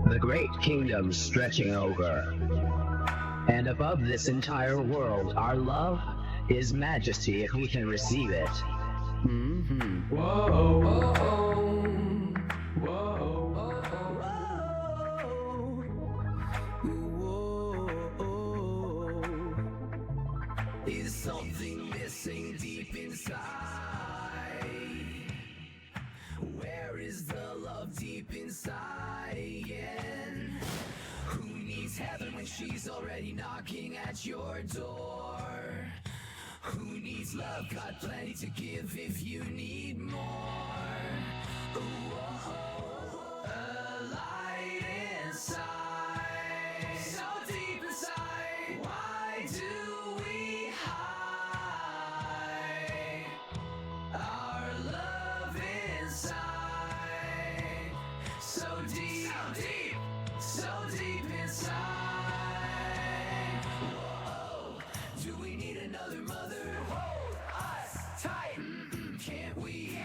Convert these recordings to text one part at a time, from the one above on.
the great kingdom stretching over. And above this entire world, our love is majesty if we can receive it. Mm-hmm. Whoa, whoa, whoa, whoa, whoa. Is something missing deep inside? Where is the love deep inside? And who needs heaven when she's already knocking at your door? Who needs love? Got plenty to give if you need more. Ooh, oh, a light inside, so deep inside. Why do we hide our love inside? So deep, so deep inside. Whoa, do we need another mother? Hold us tight. Can't we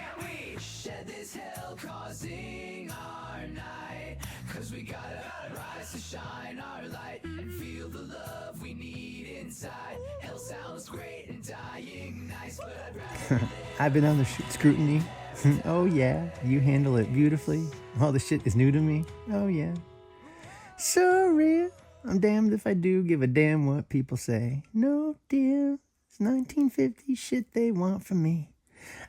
shed this hell causing our night? Cause we gotta rise to shine our light and feel the love we need inside. Hell sounds great and dying nice, but I'd rather live. I've been under scrutiny. Oh yeah, you handle it beautifully. All the shit is new to me. Oh yeah. So real. I'm damned if I do give a damn what people say. No deal. It's 1950 shit they want from me.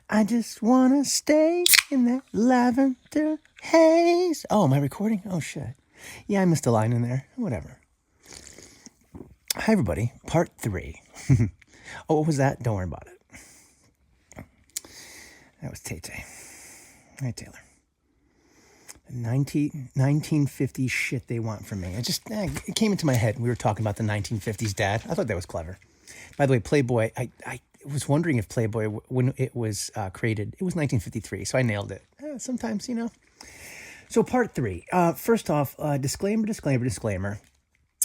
I just wanna stay in that lavender haze. Oh, am I recording? Oh shit. Yeah, I missed a line in there. Whatever. Hi everybody. Part 3. Oh, what was that? Don't worry about it. That was Tay-Tay. Hi, Taylor. 1950s shit they want from me. It came into my head. We were talking about the 1950s, Dad. I thought that was clever. By the way, Playboy, I was wondering if Playboy, when it was created, it was 1953, so I nailed it. Sometimes, you know. So part 3. First off, disclaimer.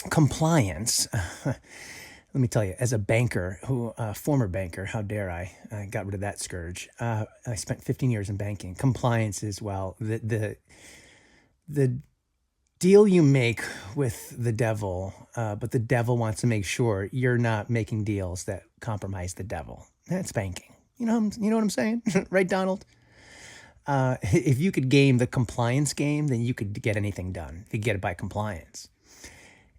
Compliance. Let me tell you, as a banker, former banker, how dare I got rid of that scourge. I spent 15 years in banking. Compliance is, well, the deal you make with the devil, but the devil wants to make sure you're not making deals that compromise the devil. That's banking. You know what I'm saying? Right, Donald? If you could game the compliance game, then you could get anything done. You get it by compliance.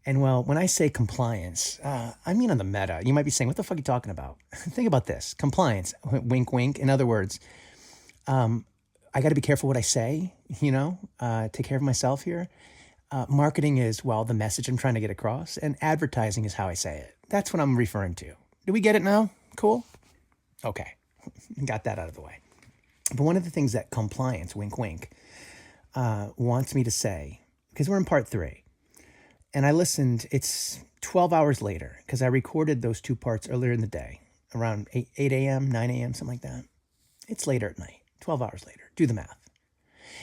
And well, when I say compliance, I mean on the meta. You might be saying, what the fuck are you talking about? Think about this. Compliance, wink, wink. In other words, I got to be careful what I say, take care of myself here. Marketing is, well, the message I'm trying to get across, and advertising is how I say it. That's what I'm referring to. Do we get it now? Cool? Okay. Got that out of the way. But one of the things that compliance, wink, wink, wants me to say, because we're in part 3, and I listened, it's 12 hours later, because I recorded those 2 parts earlier in the day, around 8 a.m., 9 a.m., something like that. It's later at night, 12 hours later. Do the math.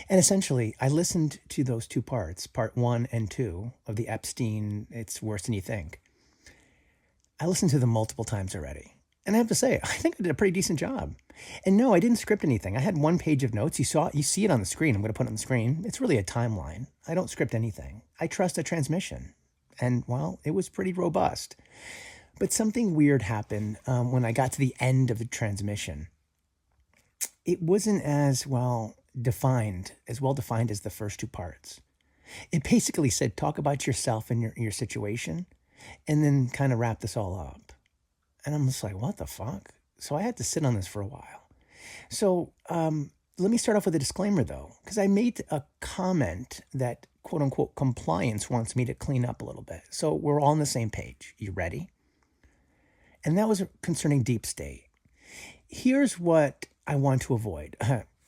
And essentially, I listened to those 2 parts, part 1 and 2 of the Epstein, It's Worse Than You Think. I listened to them multiple times already. And I have to say, I think I did a pretty decent job. And no, I didn't script anything. I had 1 page of notes. You see it on the screen. I'm going to put it on the screen. It's really a timeline. I don't script anything. I trust a transmission. And, well, it was pretty robust. But something weird happened when I got to the end of the transmission. It wasn't as well defined as the first 2 parts. It basically said, talk about yourself and your situation, and then kind of wrap this all up. And I'm just like, what the fuck? So I had to sit on this for a while. So let me start off with a disclaimer, though, because I made a comment that, quote unquote, compliance wants me to clean up a little bit. So we're all on the same page. You ready? And that was concerning deep state. Here's what I want to avoid.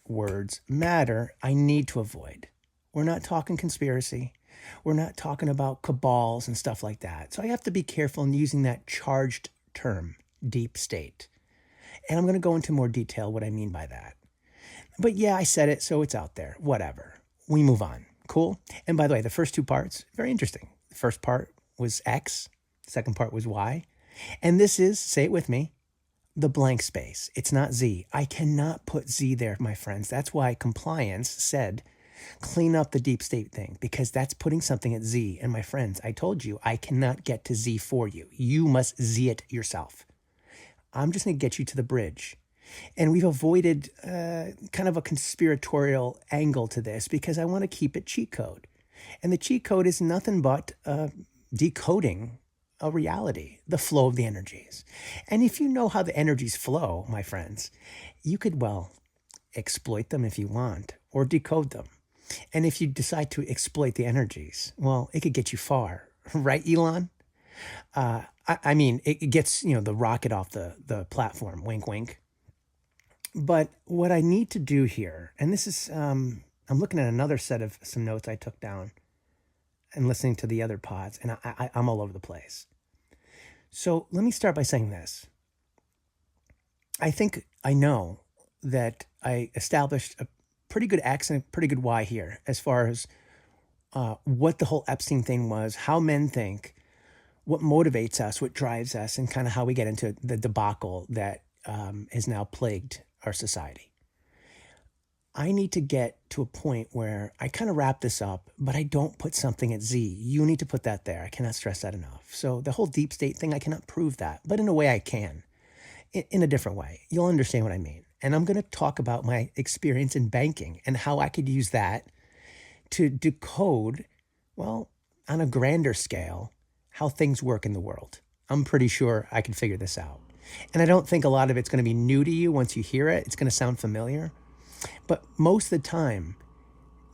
Words matter. I need to avoid. We're not talking conspiracy. We're not talking about cabals and stuff like that. So I have to be careful in using that charged term, deep state. And I'm going to go into more detail what I mean by that. But yeah, I said it, so it's out there. Whatever. We move on. Cool? And by the way, the first 2 parts, very interesting. The first part was X. The second part was Y. And this is, say it with me, the blank space. It's not Z. I cannot put Z there, my friends. That's why compliance said Clean up the deep state thing, because that's putting something at Z. And my friends, I told you, I cannot get to Z for you. You must Z it yourself. I'm just going to get you to the bridge. And we've avoided kind of a conspiratorial angle to this because I want to keep it cheat code. And the cheat code is nothing but decoding a reality, the flow of the energies. And if you know how the energies flow, my friends, you could, well, exploit them if you want or decode them. And if you decide to exploit the energies, well, it could get you far, right, Elon? I mean, it gets, the rocket off the platform, wink, wink. But what I need to do here, and this is, I'm looking at another set of some notes I took down and listening to the other pods, and I'm all over the place. So let me start by saying this. I think I know that I established a pretty good X and a pretty good Y here as far as what the whole Epstein thing was, how men think, what motivates us, what drives us, and kind of how we get into the debacle that has now plagued our society. I need to get to a point where I kind of wrap this up, but I don't put something at Z. You need to put that there. I cannot stress that enough. So the whole deep state thing, I cannot prove that, but in a way I can, in a different way. You'll understand what I mean. And I'm going to talk about my experience in banking and how I could use that to decode, well, on a grander scale, how things work in the world. I'm pretty sure I can figure this out. And I don't think a lot of it's going to be new to you once you hear it. It's going to sound familiar. But most of the time,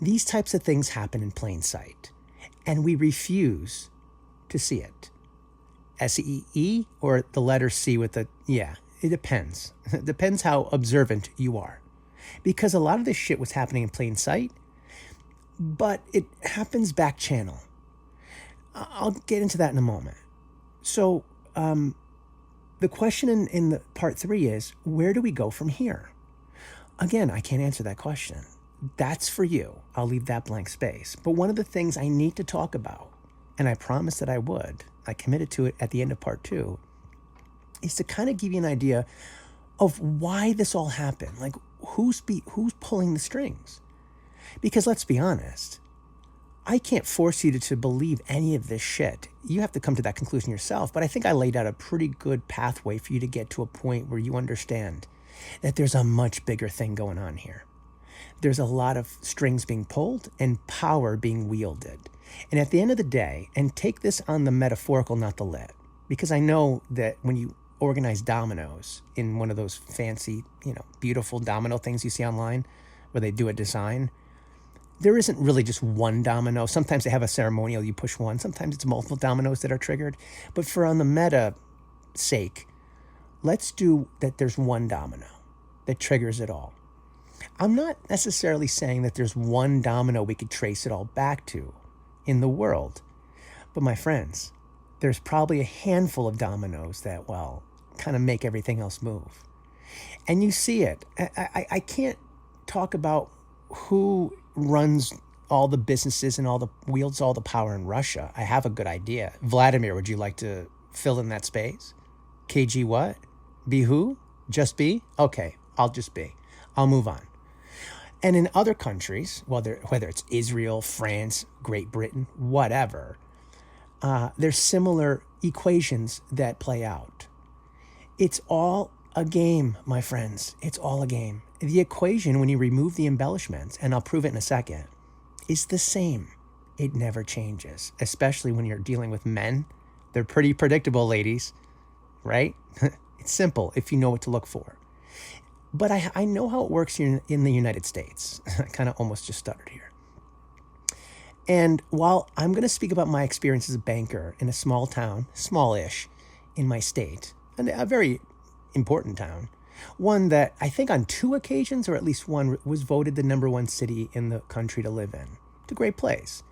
these types of things happen in plain sight. And we refuse to see it. S-E-E or the letter C with the, it depends. It depends how observant you are. Because a lot of this shit was happening in plain sight, but it happens back channel. I'll get into that in a moment. So the question in the part 3 is, where do we go from here? Again, I can't answer that question. That's for you. I'll leave that blank space. But one of the things I need to talk about, and I promised that I would, I committed to it at the end of part 2, is to kind of give you an idea of why this all happened. Like, who's pulling the strings? Because let's be honest, I can't force you to believe any of this shit. You have to come to that conclusion yourself. But I think I laid out a pretty good pathway for you to get to a point where you understand that there's a much bigger thing going on here. There's a lot of strings being pulled and power being wielded. And at the end of the day, and take this on the metaphorical, not the lit, because I know that when you organize dominoes in one of those fancy, beautiful domino things you see online where they do a design, there isn't really just one domino. Sometimes they have a ceremonial, you push one. Sometimes it's multiple dominoes that are triggered. But for on the meta sake, let's do that there's one domino that triggers it all. I'm not necessarily saying that there's one domino we could trace it all back to in the world. But my friends, there's probably a handful of dominoes that, well, kind of make everything else move. And you see it. I can't talk about who runs all the businesses and wields all the power in Russia. I have a good idea. Vladimir, would you like to fill in that space? KG what? Be who? Just be? Okay, I'll just be. I'll move on. And in other countries, whether it's Israel, France, Great Britain, whatever, there's similar equations that play out. It's all a game, my friends. It's all a game. The equation, when you remove the embellishments, and I'll prove it in a second, is the same. It never changes, especially when you're dealing with men. They're pretty predictable, ladies, right? It's simple if you know what to look for. But I know how it works here in the United States. I kind of almost just stuttered here. And while I'm going to speak about my experience as a banker in a small town, smallish, in my state, and a very important town, one that I think on 2 occasions, or at least one, was voted the #1 city in the country to live in. It's a great place.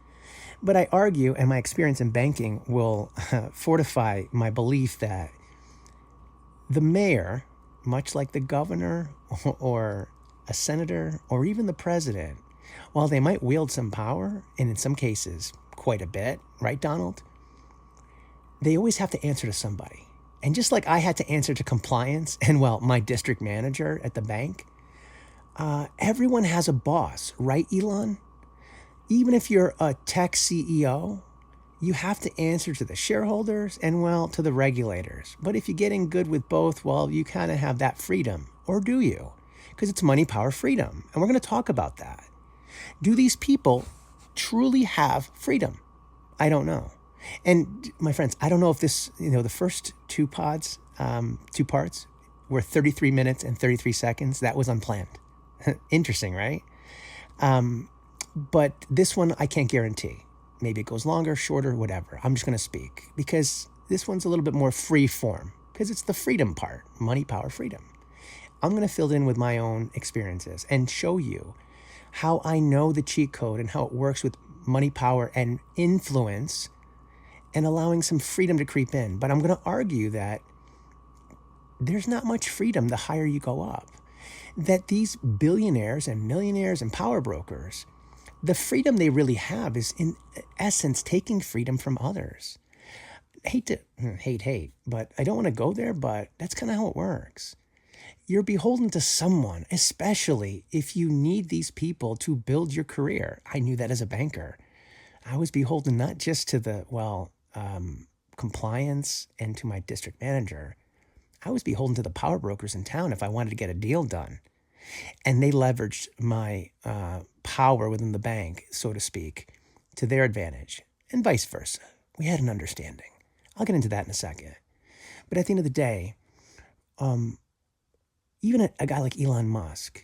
But I argue, and my experience in banking will fortify my belief that the mayor, much like the governor or a senator or even the president, while they might wield some power, and in some cases quite a bit, right, Donald? They always have to answer to somebody. And just like I had to answer to compliance and, well, my district manager at the bank, everyone has a boss, right, Elon? Even if you're a tech CEO, you have to answer to the shareholders and, well, to the regulators. But if you're getting good with both, well, you kind of have that freedom. Or do you? Because it's money, power, freedom. And we're going to talk about that. Do these people truly have freedom? I don't know. And my friends, I don't know if this, the first two parts were 33 minutes and 33 seconds. That was unplanned. Interesting, right? But this one, I can't guarantee. Maybe it goes longer, shorter, whatever. I'm just going to speak because this one's a little bit more free form because it's the freedom part, money, power, freedom. I'm going to fill it in with my own experiences and show you how I know the cheat code and how it works with money, power, and influence and allowing some freedom to creep in. But I'm going to argue that there's not much freedom the higher you go up. That these billionaires and millionaires and power brokers, the freedom they really have is in essence taking freedom from others. Hate, but I don't want to go there, but that's kind of how it works. You're beholden to someone, especially if you need these people to build your career. I knew that as a banker. I was beholden not just to the, compliance and to my district manager. I was beholden to the power brokers in town if I wanted to get a deal done. And they leveraged my power within the bank, so to speak, to their advantage, and vice versa. We had an understanding. I'll get into that in a second. But at the end of the day, even a guy like Elon Musk,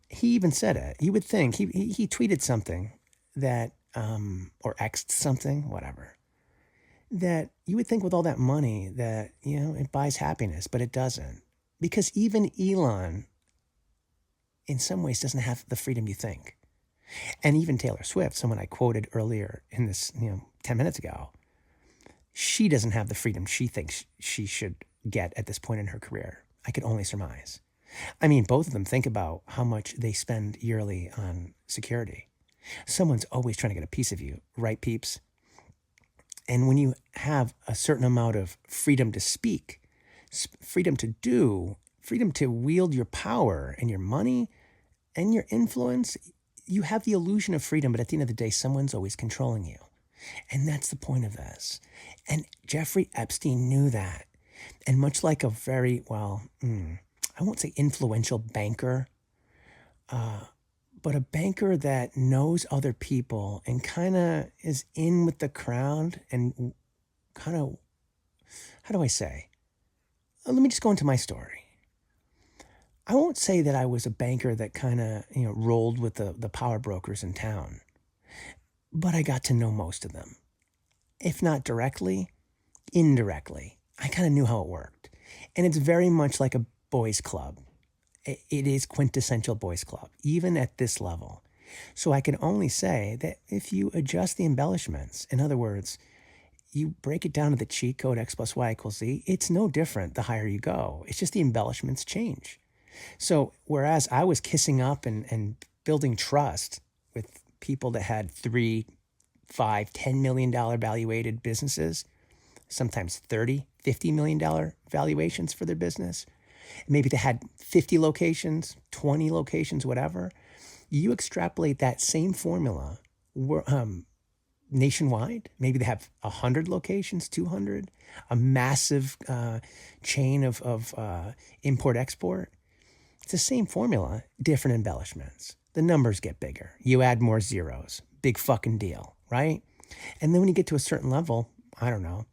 he even said it. You would think, he tweeted something that, or X'd something, whatever, that you would think with all that money that, it buys happiness, but it doesn't. Because even Elon, in some ways, doesn't have the freedom you think. And even Taylor Swift, someone I quoted earlier in this, 10 minutes ago, she doesn't have the freedom she thinks she should get at this point in her career. I could only surmise. I mean, both of them, think about how much they spend yearly on security. Someone's always trying to get a piece of you, right, peeps? And when you have a certain amount of freedom to speak, freedom to do, freedom to wield your power and your money and your influence, you have the illusion of freedom, but at the end of the day, someone's always controlling you. And that's the point of this. And Jeffrey Epstein knew that. And much like a very, I won't say influential banker, but a banker that knows other people and kind of is in with the crowd and kind of, how do I say? Let me just go into my story. I won't say that I was a banker that kind of, rolled with the power brokers in town, but I got to know most of them. If not directly, indirectly. I kind of knew how it worked. And it's very much like a boys' club. It is quintessential boys' club, even at this level. So I can only say that if you adjust the embellishments, in other words, you break it down to the cheat code X plus Y equals Z, it's no different the higher you go. It's just the embellishments change. So whereas I was kissing up and building trust with people that had $3, $5, $10 million valuated businesses, sometimes $30, $50 million valuations for their business, maybe they had 50 locations, 20 locations, whatever. You extrapolate that same formula nationwide. Maybe they have 100 locations, 200, a massive chain of import-export. It's the same formula, different embellishments. The numbers get bigger. You add more zeros. Big fucking deal, right? And then when you get to a certain level, I don't know,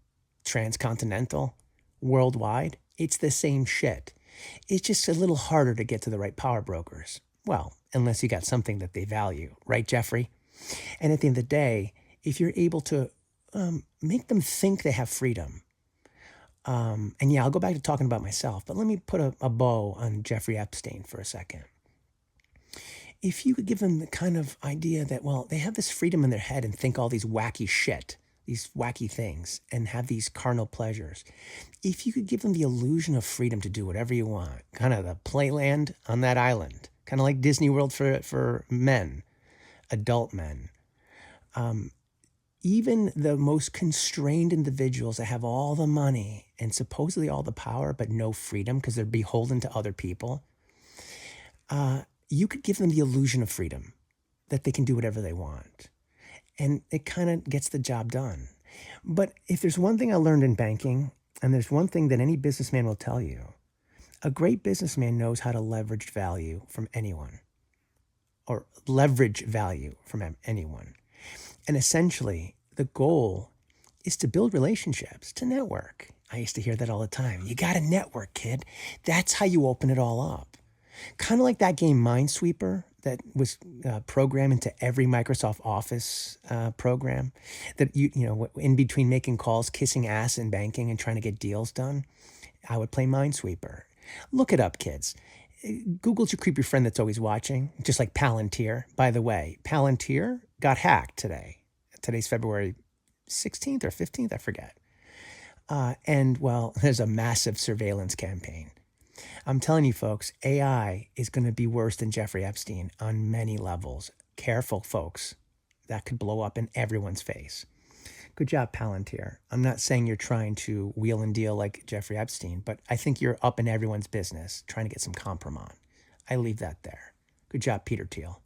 transcontinental, worldwide, it's the same shit. It's just a little harder to get to the right power brokers. Well, unless you got something that they value, right, Jeffrey? And at the end of the day, if you're able to make them think they have freedom, and yeah, I'll go back to talking about myself, but let me put a bow on Jeffrey Epstein for a second. If you could give them the kind of idea that, well, they have this freedom in their head and think all these wacky shit, these wacky things, and have these carnal pleasures. If you could give them the illusion of freedom to do whatever you want, kind of the playland on that island, kind of like Disney World for men, adult men, even the most constrained individuals that have all the money and supposedly all the power, but no freedom because they're beholden to other people, you could give them the illusion of freedom. that they can do whatever they want. And it kind of gets the job done. But if there's one thing I learned in banking, and there's one thing that any businessman will tell you, a great businessman knows how to leverage value from anyone, or leverage value from anyone. And essentially, the goal is to build relationships, to network. I used to hear that all the time. You got to network, kid. That's how you open it all up. Kind of like that game Minesweeper that was programmed into every Microsoft Office program. That you know, in between making calls, kissing ass in banking and trying to get deals done, I would play Minesweeper. Look it up, kids. Google's your creepy friend that's always watching, just like Palantir. By the way, Palantir got hacked today. Today's February 16th or 15th, I forget. And well, there's a massive surveillance campaign. I'm telling you, folks, AI is going to be worse than Jeffrey Epstein on many levels. Careful, folks. That could blow up in everyone's face. Good job, Palantir. I'm not saying you're trying to wheel and deal like Jeffrey Epstein, but I think you're up in everyone's business trying to get some compromise. I leave that there. Good job, Peter Thiel.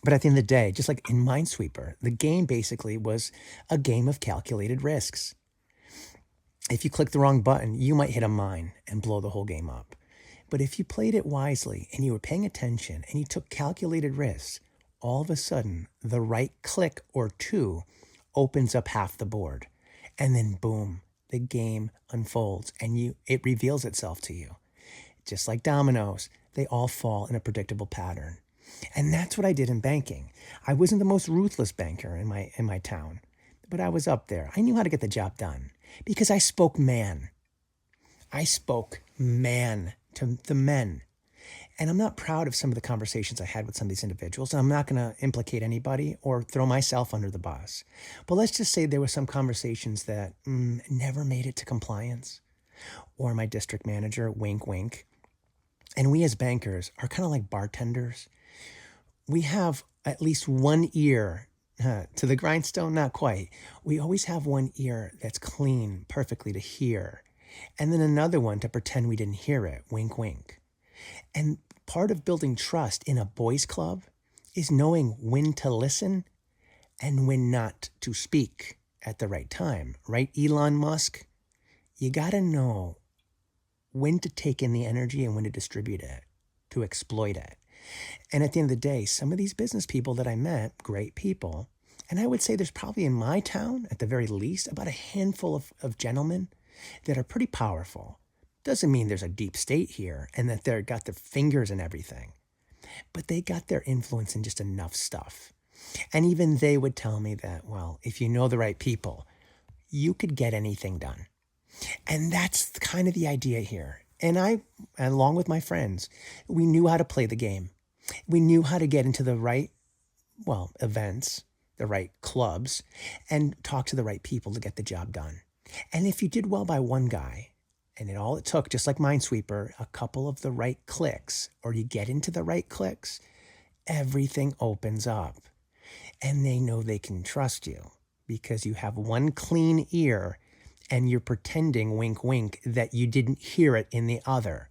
But at the end of the day, just like in Minesweeper, the game basically was a game of calculated risks. If you click the wrong button, you might hit a mine and blow the whole game up. But if you played it wisely and you were paying attention and you took calculated risks, all of a sudden, the right click or two opens up half the board. And then boom, the game unfolds and it reveals itself to you. Just like dominoes, they all fall in a predictable pattern. And that's what I did in banking. I wasn't the most ruthless banker in my town, but I was up there. I knew how to get the job done because I spoke man. I spoke man to the men. And I'm not proud of some of the conversations I had with some of these individuals. And I'm not going to implicate anybody or throw myself under the bus. But let's just say there were some conversations that never made it to compliance. Or my district manager, wink, wink. And we as bankers are kind of like bartenders. We have at least one ear to the grindstone, not quite. We always have one ear that's clean perfectly to hear. And then another one to pretend we didn't hear it, wink, wink. And part of building trust in a boys' club is knowing when to listen and when not to speak at the right time. Right, Elon Musk? You got to know when to take in the energy and when to distribute it, to exploit it. And at the end of the day, some of these business people that I met, great people, and I would say there's probably in my town, at the very least, about a handful of gentlemen that are pretty powerful. Doesn't mean there's a deep state here and that they've got their fingers in everything. But they got their influence in just enough stuff. And even they would tell me that, well, if you know the right people, you could get anything done. And that's kind of the idea here. And I, along with my friends, we knew how to play the game. We knew how to get into the right, events, the right clubs, and talk to the right people to get the job done. And if you did well by one guy, and it took, just like Minesweeper, a couple of the right clicks, or you get into the right clicks, everything opens up. And they know they can trust you because you have one clean ear and you're pretending, wink, wink, that you didn't hear it in the other.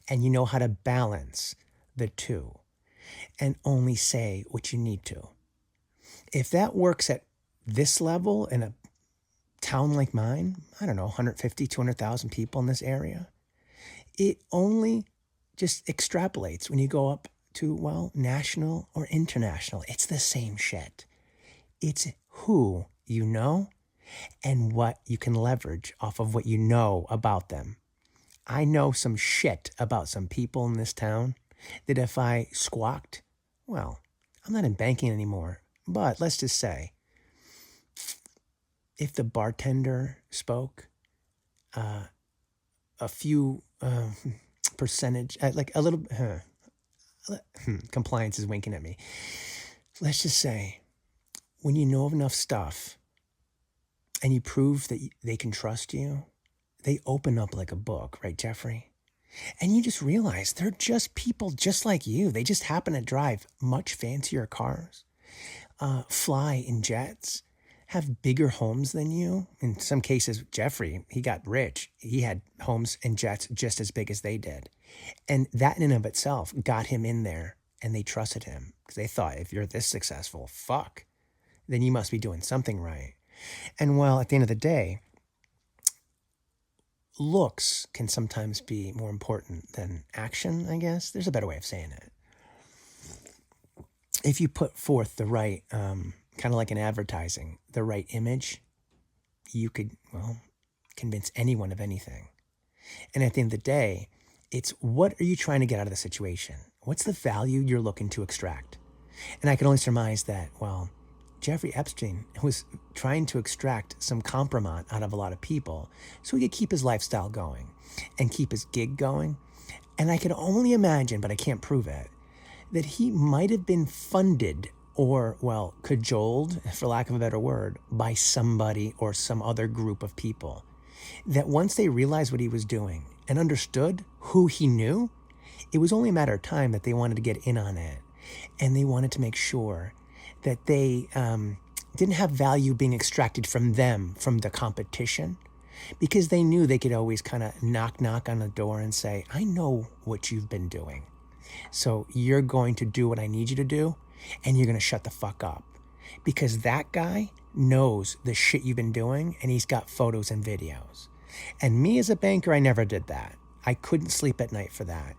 And you know how to balance the two and only say what you need to. If that works at this level in a town like mine, I don't know, 150, 200,000 people in this area, it only just extrapolates when you go up to, national or international. It's the same shit. It's who you know and what you can leverage off of what you know about them. I know some shit about some people in this town that if I squawked, I'm not in banking anymore, but let's just say, if the bartender spoke, a few percentage, like a little, compliance is winking at me. Let's just say, when you know enough stuff and you prove that they can trust you, they open up like a book, right, Jeffrey? And you just realize they're just people just like you. They just happen to drive much fancier cars, fly in jets, have bigger homes than you. In some cases, Jeffrey, he got rich. He had homes and jets just as big as they did. And that in and of itself got him in there and they trusted him because they thought if you're this successful, fuck, then you must be doing something right. And well, at the end of the day, looks can sometimes be more important than action, I guess. There's a better way of saying it. If you put forth the right, kind of like in advertising, the right image, you could, well, convince anyone of anything. And at the end of the day, it's what are you trying to get out of the situation? What's the value you're looking to extract? And I can only surmise that, well, Jeffrey Epstein was trying to extract some compromise out of a lot of people so he could keep his lifestyle going and keep his gig going. And I can only imagine, but I can't prove it, that he might have been funded or, well, cajoled, for lack of a better word, by somebody or some other group of people. That once they realized what he was doing and understood who he knew, it was only a matter of time that they wanted to get in on it. And they wanted to make sure that they didn't have value being extracted from them, from the competition, because they knew they could always kind of knock on the door and say, I know what you've been doing. So you're going to do what I need you to do, and you're going to shut the fuck up. Because that guy knows the shit you've been doing, and he's got photos and videos. And me as a banker, I never did that. I couldn't sleep at night for that.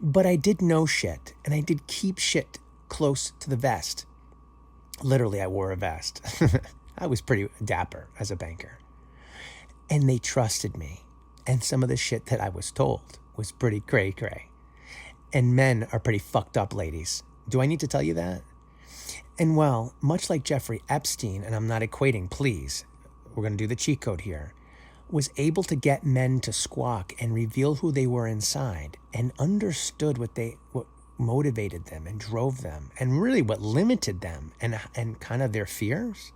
But I did know shit, and I did keep shit close to the vest. Literally, I wore a vest. I was pretty dapper as a banker. And they trusted me. And some of the shit that I was told was pretty cray-cray. And men are pretty fucked up, ladies. Do I need to tell you that? And well, much like Jeffrey Epstein, and I'm not equating, please, we're going to do the cheat code here, was able to get men to squawk and reveal who they were inside and understood what motivated them and drove them and really what limited them and kind of their fears,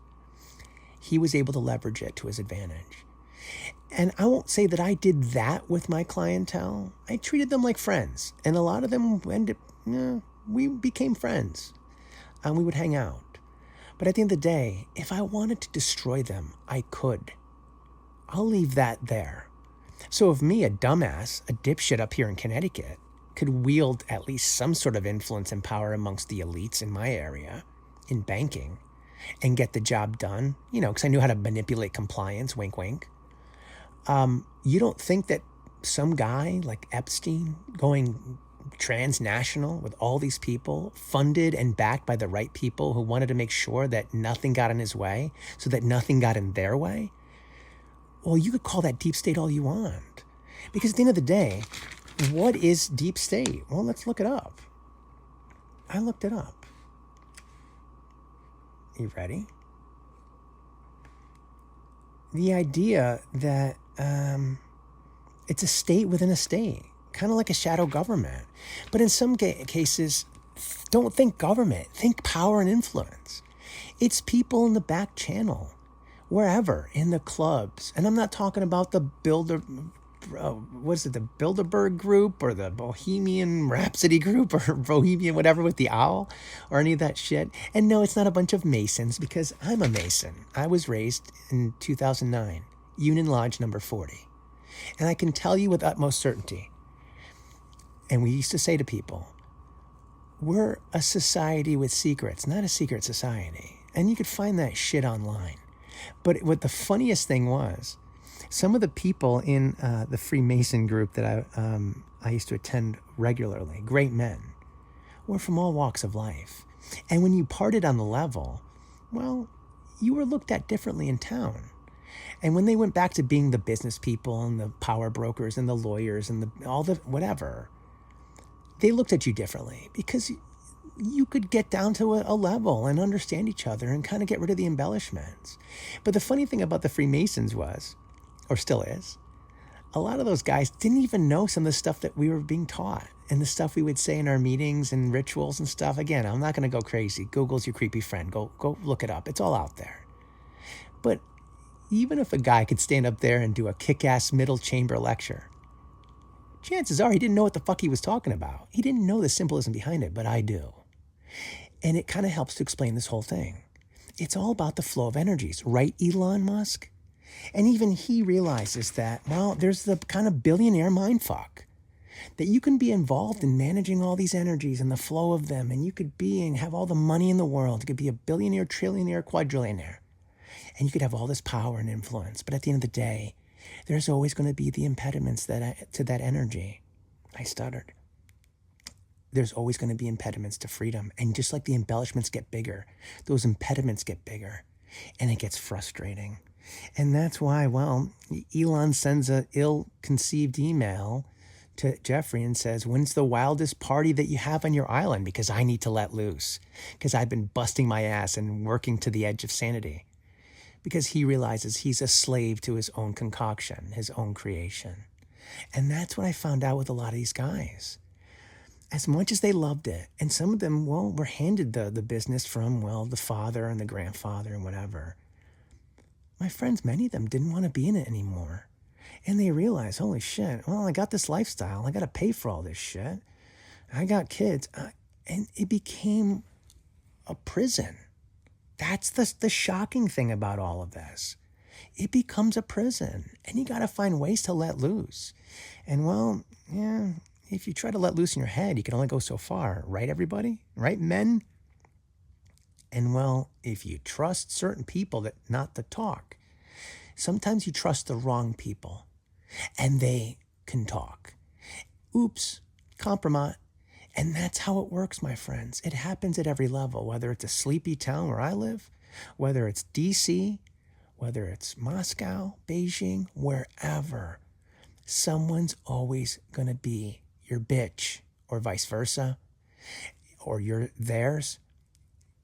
he was able to leverage it to his advantage. And I won't say that I did that with my clientele. I treated them like friends. And a lot of them we became friends. And we would hang out. But at the end of the day, if I wanted to destroy them, I could. I'll leave that there. So if me, a dumbass, a dipshit up here in Connecticut, could wield at least some sort of influence and power amongst the elites in my area, in banking, and get the job done, because I knew how to manipulate compliance, wink, wink. You don't think that some guy like Epstein going transnational with all these people, funded and backed by the right people who wanted to make sure that nothing got in his way so that nothing got in their way? Well, you could call that deep state all you want. Because at the end of the day, what is deep state? Well, let's look it up. I looked it up. You ready? The idea that it's a state within a state, kind of like a shadow government. But in some cases, don't think government, think power and influence. It's people in the back channel, wherever, in the clubs. And I'm not talking about the the Bilderberg group or the Bohemian Rhapsody group or Bohemian whatever with the owl or any of that shit. And no, it's not a bunch of Masons, because I'm a Mason. I was raised in 2009, Union Lodge number 40. And I can tell you with utmost certainty, and we used to say to people, we're a society with secrets, not a secret society. And you could find that shit online. But what the funniest thing was, some of the people in the Freemason group that I used to attend regularly, great men, were from all walks of life. And when you parted on the level, well, you were looked at differently in town. And when they went back to being the business people and the power brokers and the lawyers and all the whatever, they looked at you differently because you could get down to a level and understand each other and kind of get rid of the embellishments. But the funny thing about the Freemasons was, or still is, a lot of those guys didn't even know some of the stuff that we were being taught and the stuff we would say in our meetings and rituals and stuff. Again, I'm not going to go crazy. Google's your creepy friend. Go look it up. It's all out there. But even if a guy could stand up there and do a kick-ass middle chamber lecture, chances are he didn't know what the fuck he was talking about. He didn't know the symbolism behind it, but I do. And it kind of helps to explain this whole thing. It's all about the flow of energies, right, Elon Musk? And even he realizes that, well, there's the kind of billionaire mindfuck that you can be involved in managing all these energies and the flow of them, and you could be and have all the money in the world. You could be a billionaire, trillionaire, quadrillionaire, and you could have all this power and influence. But at the end of the day, there's always going to be the impediments to that energy. I stuttered. There's always going to be impediments to freedom. And just like the embellishments get bigger, those impediments get bigger, and it gets frustrating. And that's why, well, Elon sends a ill-conceived email to Jeffrey and says, when's the wildest party that you have on your island? Because I need to let loose. Because I've been busting my ass and working to the edge of sanity. Because he realizes he's a slave to his own concoction, his own creation. And that's what I found out with a lot of these guys. As much as they loved it, and some of them, well, were handed the business from, well, the father and the grandfather and whatever. My friends, many of them didn't want to be in it anymore. And they realized, holy shit, well, I got this lifestyle. I got to pay for all this shit. I got kids. And it became a prison. That's the shocking thing about all of this. It becomes a prison. And you got to find ways to let loose. And, well, yeah, if you try to let loose in your head, you can only go so far. Right, everybody? Right, men? And, well, if you trust certain people that not to talk, sometimes you trust the wrong people. And they can talk. Oops, compromise. And that's how it works, my friends. It happens at every level, whether it's a sleepy town where I live, whether it's DC, whether it's Moscow, Beijing, wherever. Someone's always going to be your bitch, or vice versa, or you're theirs.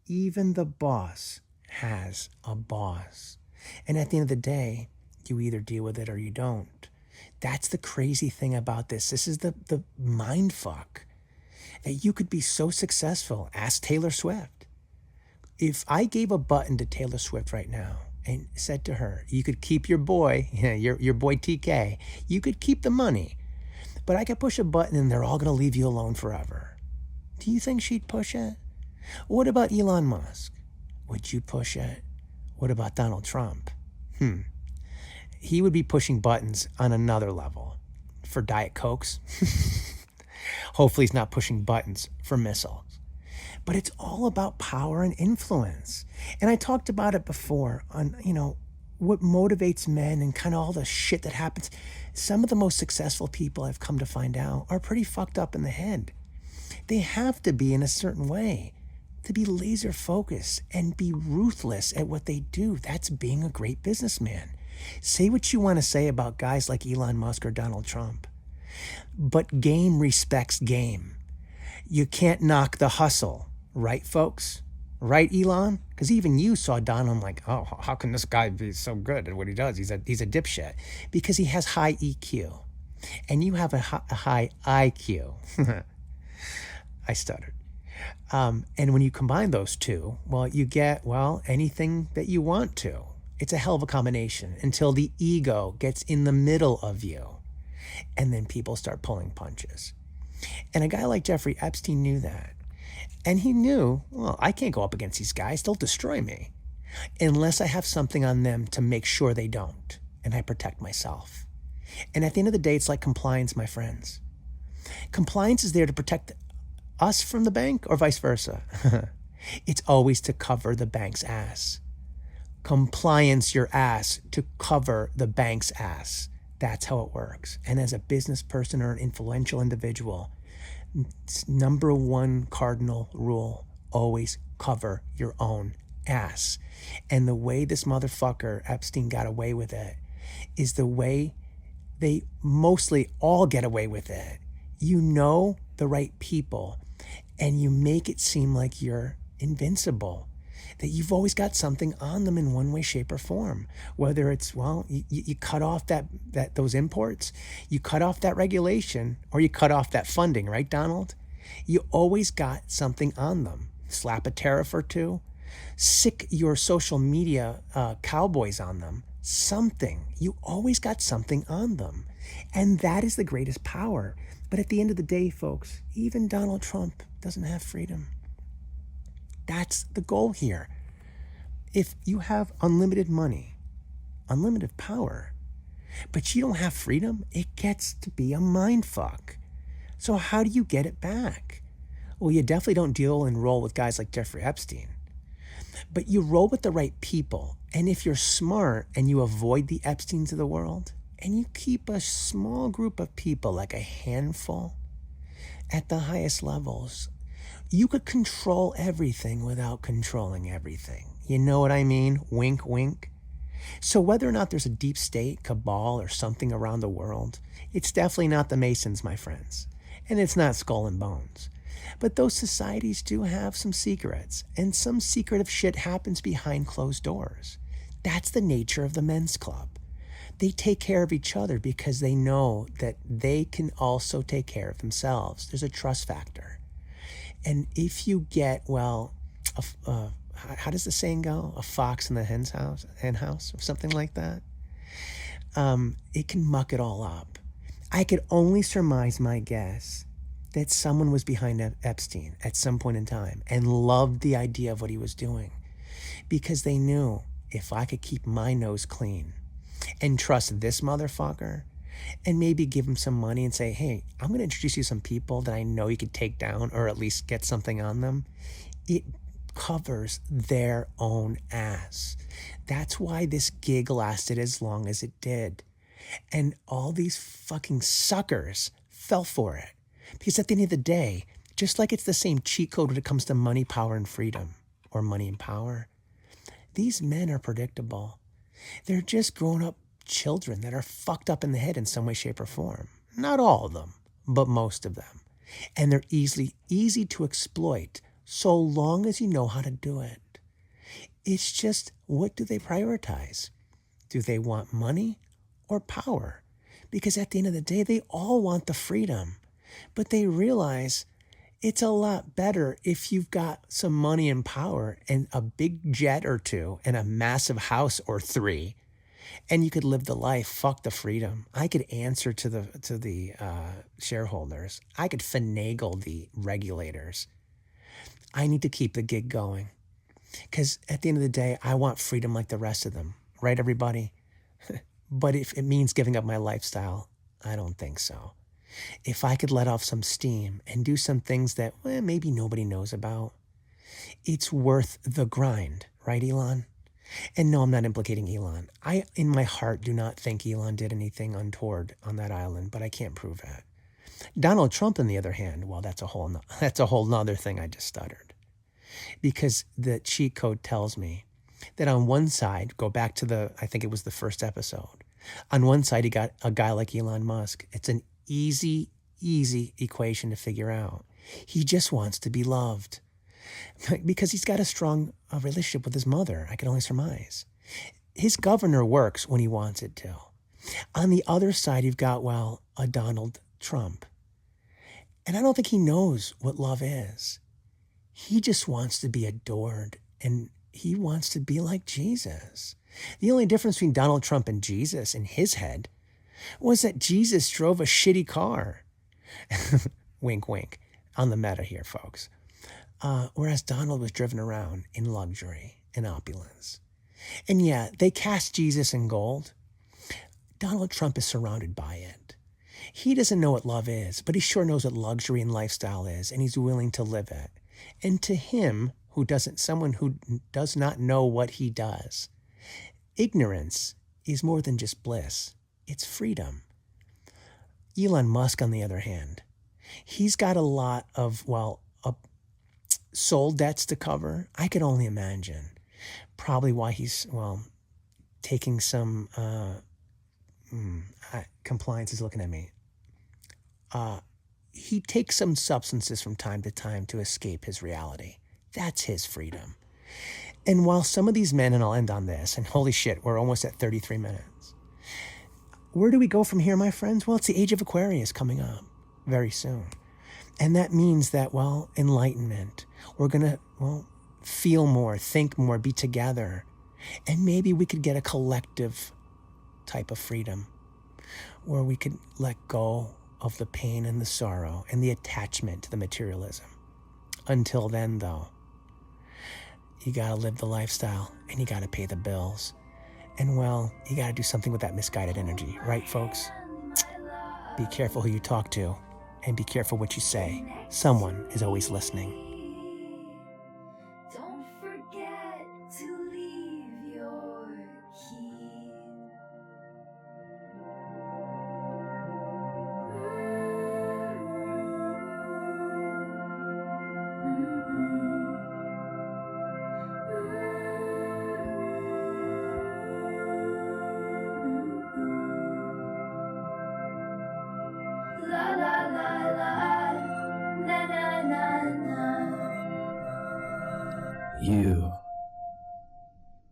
Even the boss has a boss. And at the end of the day, you either deal with it or you don't. That's the crazy thing about this. This is the mind fuck. That you could be so successful. Ask Taylor Swift. If I gave a button to Taylor Swift right now and said to her, you could keep your boy, your boy TK, you could keep the money, but I could push a button and they're all going to leave you alone forever. Do you think she'd push it? What about Elon Musk? Would you push it? What about Donald Trump? He would be pushing buttons on another level for Diet Cokes. Hopefully he's not pushing buttons for missiles. But it's all about power and influence. And I talked about it before on, what motivates men and kind of all the shit that happens. Some of the most successful people I've come to find out are pretty fucked up in the head. They have to be in a certain way to be laser focused and be ruthless at what they do. That's being a great businessman. Say what you want to say about guys like Elon Musk or Donald Trump, but game respects game. You can't knock the hustle, right, folks? Right, Elon? Because even you saw Donald like, oh, how can this guy be so good at what he does? He's a dipshit. Because he has high EQ. And you have a high IQ. I stuttered. And when you combine those two, well, you get, anything that you want to. It's a hell of a combination until the ego gets in the middle of you. And then people start pulling punches. And a guy like Jeffrey Epstein knew that. And he knew, I can't go up against these guys. They'll destroy me. Unless I have something on them to make sure they don't. And I protect myself. And at the end of the day, it's like compliance, my friends. Compliance is there to protect us from the bank or vice versa. It's always to cover the bank's ass. Compliance your ass to cover the bank's ass. That's how it works. And as a business person or an influential individual, number one cardinal rule, always cover your own ass. And the way this motherfucker Epstein got away with it is the way they mostly all get away with it. You know the right people and you make it seem like you're invincible. That you've always got something on them in one way, shape, or form. Whether it's, you cut off those imports, you cut off that regulation, or you cut off that funding, right, Donald? You always got something on them. Slap a tariff or two, sick your social media cowboys on them, something. You always got something on them. And that is the greatest power. But at the end of the day, folks, even Donald Trump doesn't have freedom. That's the goal here. If you have unlimited money, unlimited power, but you don't have freedom, it gets to be a mind fuck. So how do you get it back? Well, you definitely don't deal and roll with guys like Jeffrey Epstein, but you roll with the right people. And if you're smart and you avoid the Epsteins of the world and you keep a small group of people, like a handful at the highest levels, you could control everything without controlling everything. You know what I mean? Wink, wink. So whether or not there's a deep state, cabal, or something around the world, it's definitely not the Masons, my friends. And it's not Skull and Bones. But those societies do have some secrets, and some secretive shit happens behind closed doors. That's the nature of the men's club. They take care of each other because they know that they can also take care of themselves. There's a trust factor. And if you get, well, how does the saying go? A fox in the hen house, or something like that. It can muck it all up. I could only surmise my guess that someone was behind Epstein at some point in time and loved the idea of what he was doing, because they knew, if I could keep my nose clean and trust this motherfucker and maybe give him some money and say, hey, I'm going to introduce you to some people that I know you could take down or at least get something on them, it covers their own ass. That's why this gig lasted as long as it did. And all these fucking suckers fell for it. Because at the end of the day, just like it's the same cheat code when it comes to money, power, and freedom, or money and power, these men are predictable. They're just grown-up children that are fucked up in the head in some way, shape, or form. Not all of them, but most of them. And they're easy to exploit, so long as you know how to do it. It's just, what do they prioritize? Do they want money or power? Because at the end of the day, they all want the freedom. But they realize it's a lot better if you've got some money and power and a big jet or two and a massive house or three, and you could live the life. Fuck the freedom. I could answer to the shareholders. I could finagle the regulators. I need to keep the gig going, because at the end of the day, I want freedom like the rest of them. Right, everybody? But if it means giving up my lifestyle, I don't think so. If I could let off some steam and do some things that, well, maybe nobody knows about, it's worth the grind. Right, Elon? And no, I'm not implicating Elon. I, in my heart, do not think Elon did anything untoward on that island, but I can't prove that. Donald Trump, on the other hand, well, that's a whole nother thing I just stuttered. Because the cheat code tells me that on one side, go back to I think it was the first episode, on one side, you got a guy like Elon Musk. It's an easy equation to figure out. He just wants to be loved because he's got a strong relationship with his mother. I can only surmise. His governor works when he wants it to. On the other side, you've got, well, a Donald Trump. And I don't think he knows what love is. He just wants to be adored, and he wants to be like Jesus. The only difference between Donald Trump and Jesus in his head was that Jesus drove a shitty car. Wink, wink, on the meta here, folks. Whereas Donald was driven around in luxury and opulence. And yeah, they cast Jesus in gold. Donald Trump is surrounded by it. He doesn't know what love is, but he sure knows what luxury and lifestyle is, and he's willing to live it. And to him, someone who does not know what he does, ignorance is more than just bliss. It's freedom. Elon Musk, on the other hand, he's got a lot of, soul debts to cover. I could only imagine. Probably why he's, taking some, compliance is looking at me. He takes some substances from time to time to escape his reality. That's his freedom. And while some of these men, and I'll end on this, and holy shit, we're almost at 33 minutes. Where do we go from here, my friends? Well, it's the age of Aquarius coming up very soon. And that means that, enlightenment. We're going to, feel more, think more, be together. And maybe we could get a collective type of freedom where we could let go of the pain and the sorrow and the attachment to the materialism. Until then, though, you got to live the lifestyle and you got to pay the bills. And, you got to do something with that misguided energy. Right, folks? Be careful who you talk to. And be careful what you say. Someone is always listening. Don't forget to leave your key. La la la la, na na na na. You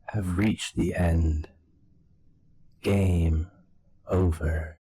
have reached the end. Game over.